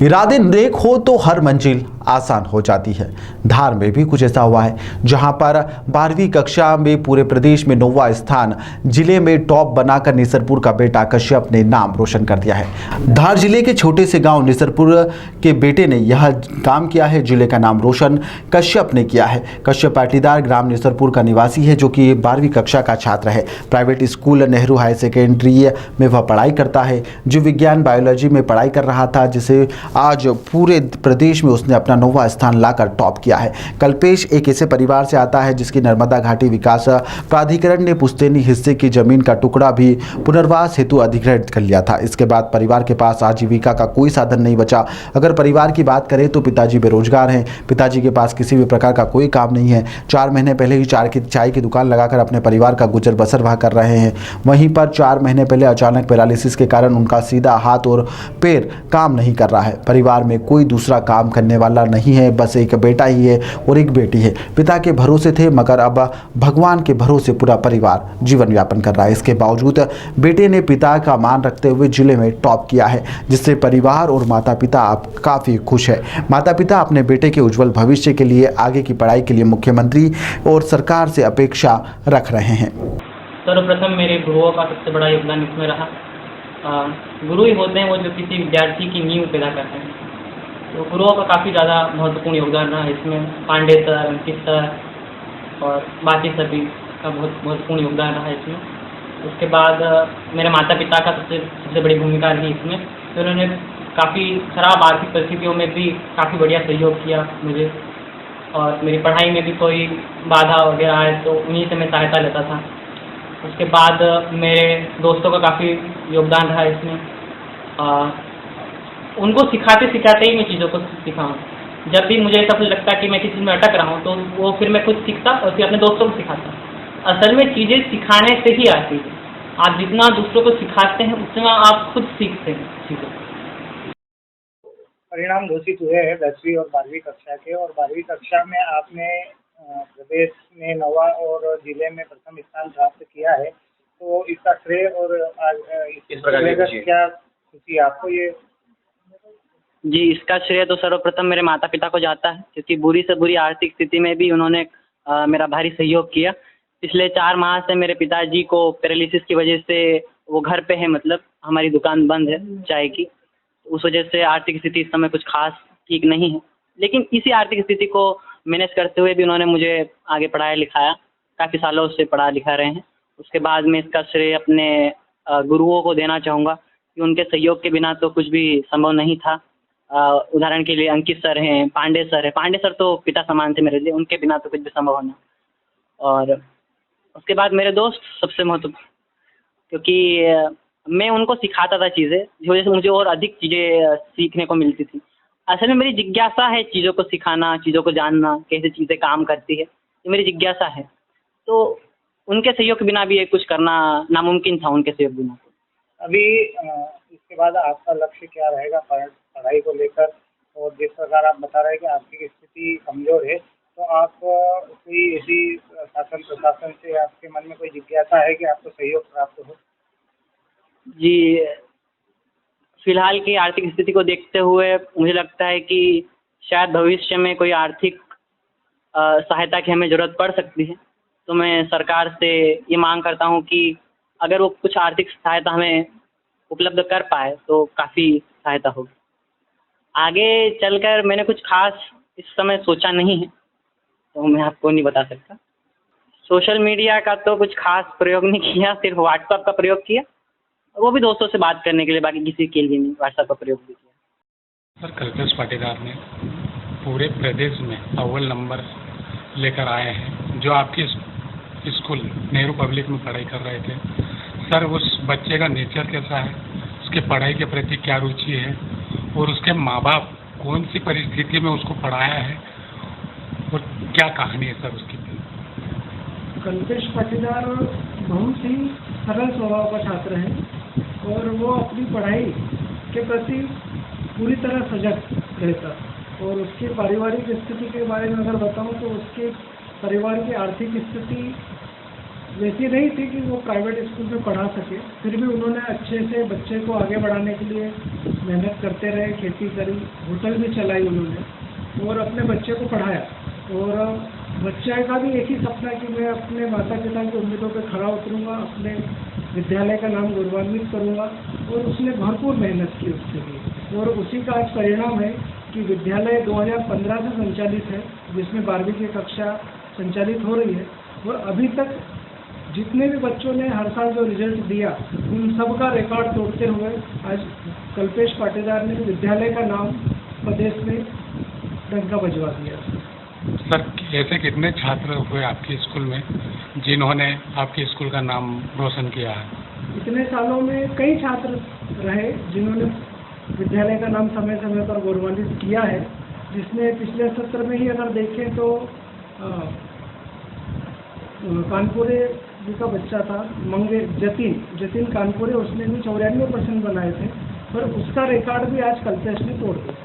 इरादे नेक हो तो हर मंजिल आसान हो जाती है। धार में भी कुछ ऐसा हुआ है, जहां पर 12वीं कक्षा में पूरे प्रदेश में 9वां स्थान जिले में टॉप बनाकर निसरपुर का बेटा कश्यप ने नाम रोशन कर दिया है। धार जिले के छोटे से गांव निसरपुर के बेटे ने यह काम किया है। जिले का नाम रोशन कश्यप ने किया है। कश्यप पाटीदार ग्राम निसरपुर का निवासी है, जो कि 12वीं कक्षा का छात्र है। Private school Nehru higher secondary में वह पढ़ाई करता है। जीव विज्ञान बायोलॉजी में पढ़ाई कर रहा था, जिसे आज पूरे प्रदेश में उसने अपना 9वां स्थान लाकर टॉप किया है। कल्पेश एक ऐसे परिवार से आता है जिसकी नर्मदा घाटी विकास प्राधिकरण ने पुश्तैनी हिस्से की जमीन का टुकड़ा भी पुनर्वास हेतु अधिग्रहित कर लिया था। इसके बाद परिवार के पास आजीविका का कोई साधन नहीं बचा। अगर परिवार की बात करें तो पिताजी बेरोजगार हैं। पिताजी के पास किसी भी प्रकार का कोई काम नहीं है। 4 महीने पहले ही चाय की दुकान लगाकर अपने परिवार का गुजर बसर वह कर रहे हैं। वहीं पर 4 महीने पहले अचानक पैरालिसिस के कारण उनका सीधा हाथ और पैर काम नहीं कर रहा है। परिवार में कोई दूसरा काम करने वाला नहीं है, बस एक बेटा ही है और एक बेटी है। पिता के भरोसे थे, मगर अब भगवान के भरोसे पूरा परिवार जीवन यापन कर रहा है। इसके बावजूद बेटे ने पिता का मान रखते हुए जिले में टॉप किया है, जिससे परिवार और माता पिता अब काफ़ी खुश है। माता पिता अपने बेटे के उज्जवल भविष्य के लिए आगे की पढ़ाई के लिए मुख्यमंत्री और सरकार से अपेक्षा रख रहे हैं। सर्वप्रथम मेरे गुरुओं का सबसे बड़ा योगदान इसमें रहा। गुरु ही होते हैं वो जो किसी विद्यार्थी की नींव पैदा करते हैं, तो गुरुओं का काफ़ी ज़्यादा महत्वपूर्ण योगदान रहा इसमें। पांडे सर, अंकित सर और बाकी सभी का बहुत महत्वपूर्ण योगदान रहा इसमें। उसके बाद मेरे माता पिता का सबसे बड़ी भूमिका रही इसमें। तो उन्होंने काफ़ी खराब आर्थिक परिस्थितियों में भी काफ़ी बढ़िया सहयोग किया मुझे, और मेरी पढ़ाई में भी कोई बाधा वगैरह आए तो उन्हीं से मैं सहायता लेता था। उसके बाद मेरे दोस्तों का काफ़ी योगदान रहा इसमें। उनको सिखाते सिखाते ही मैं चीज़ों को सीखा हूँ। जब भी मुझे ऐसा कुछ लगता है कि मैं किसी चीज़ में अटक रहा हूँ, तो वो फिर मैं कुछ सीखता और फिर अपने दोस्तों को सिखाता। असल में चीज़ें सिखाने से ही आती है। आप जितना दूसरों को सिखाते हैं उतना आप खुद सीखते हैं चीज़ों। परिणाम घोषित हुए हैं 10वीं और 12वीं कक्षा के, और 12वीं कक्षा में आपने प्रदेश में 9वां और जिले में प्रथम स्थान प्राप्त किया है। तो इसका श्रेय और इस प्रकार क्या खुशी आपको ये? जी, इसका श्रेय तो सर्वप्रथम मेरे माता पिता को जाता है, क्योंकि बुरी से बुरी आर्थिक स्थिति में भी उन्होंने मेरा भारी सहयोग किया। पिछले 4 माह से मेरे पिताजी को पैरालिसिस की वजह से वो घर पे है, मतलब हमारी दुकान बंद है चाय की। उस वजह से आर्थिक स्थिति इस समय कुछ खास ठीक नहीं है, लेकिन इसी आर्थिक स्थिति को मैनेज करते हुए भी उन्होंने मुझे आगे पढ़ाया लिखाया। काफ़ी सालों से पढ़ा लिखा रहे हैं। उसके बाद मैं इसका श्रेय अपने गुरुओं को देना चाहूँगा, कि उनके सहयोग के बिना तो कुछ भी संभव नहीं था। उदाहरण के लिए अंकित सर हैं, पांडे सर हैं। पांडे सर तो पिता समान थे मेरे लिए, उनके बिना तो कुछ भी संभव होना। और उसके बाद मेरे दोस्त सबसे महत्वपूर्ण, क्योंकि मैं उनको सिखाता था चीज़ें, जिस वजह से मुझे और अधिक चीज़ें सीखने को मिलती थी। असल में मेरी जिज्ञासा है चीज़ों को सिखाना, चीज़ों को जानना, कैसे चीज़ें काम करती है, ये मेरी जिज्ञासा है। तो उनके सहयोग के बिना भी ये कुछ करना नामुमकिन था, उनके सहयोग बिना। अभी इसके बाद आपका लक्ष्य क्या रहेगा पढ़ाई को लेकर? और जिस प्रकार आप बता रहे हैं कि आर्थिक स्थिति कमजोर है, तो आप कोई ऐसी शासन प्रशासन से आपके मन में कोई जिज्ञासा है कि आपको सहयोग प्राप्त हो? जी, फिलहाल की आर्थिक स्थिति को देखते हुए मुझे लगता है कि शायद भविष्य में कोई आर्थिक सहायता की हमें ज़रूरत पड़ सकती है। तो मैं सरकार से ये मांग करता हूँ कि अगर वो कुछ आर्थिक सहायता हमें उपलब्ध कर पाए तो काफ़ी सहायता होगी। आगे चलकर मैंने कुछ खास इस समय सोचा नहीं है, तो मैं आपको नहीं बता सकता। सोशल मीडिया का तो कुछ खास प्रयोग नहीं किया, सिर्फ व्हाट्सएप का प्रयोग किया, वो भी दोस्तों से बात करने के लिए, बाकी किसी के लिए नहीं व्हाट्सएप का प्रयोग भी किया। सर, कल्पेश पाटीदार ने पूरे प्रदेश में अव्वल नंबर लेकर आए हैं, जो आपके स्कूल नेहरू पब्लिक में पढ़ाई कर रहे थे। सर, उस बच्चे का नेचर कैसा है, उसके पढ़ाई के प्रति क्या रुचि है, और उसके माँ बाप कौन सी परिस्थिति में उसको पढ़ाया है, और क्या कहानी है सर उसकी? कल्पेश पाटीदार बहुत ही सरल स्वभाव का छात्र है, और वो अपनी पढ़ाई के प्रति पूरी तरह सजग रहता। और उसकी पारिवारिक स्थिति के बारे में अगर बताऊं तो उसके परिवार की आर्थिक स्थिति वैसी नहीं थी कि वो प्राइवेट स्कूल में पढ़ा सके। फिर भी उन्होंने अच्छे से बच्चे को आगे बढ़ाने के लिए मेहनत करते रहे, खेती करी, होटल भी चलाई उन्होंने और अपने बच्चे को पढ़ाया। और बच्चे का भी एक ही सपना कि मैं अपने माता पिता की उम्मीदों पर खरा उतरूँगा, अपने विद्यालय का नाम गौरवान्वित करूँगा। और उसने भरपूर मेहनत की उसके लिए और उसी का आज परिणाम है कि विद्यालय 2015 से संचालित है, जिसमें 12वीं की कक्षा संचालित हो रही है। और अभी तक जितने भी बच्चों ने हर साल जो रिजल्ट दिया, उन सब का रिकॉर्ड तोड़ते हुए आज कल्पेश पाटीदार ने विद्यालय का नाम प्रदेश में डंका बजवा दिया। सर ऐसे कितने छात्र हुए आपके स्कूल में जिन्होंने आपके स्कूल का नाम रोशन किया है? इतने सालों में कई छात्र रहे जिन्होंने विद्यालय का नाम समय समय पर गौरवान्वित किया है, जिसमें पिछले सत्र में ही अगर देखें तो कानपुरे जी का बच्चा था जतिन कानपुरे, उसने भी 94% बनाए थे, पर उसका रिकॉर्ड भी आज कल्पेश ने तोड़ दिया।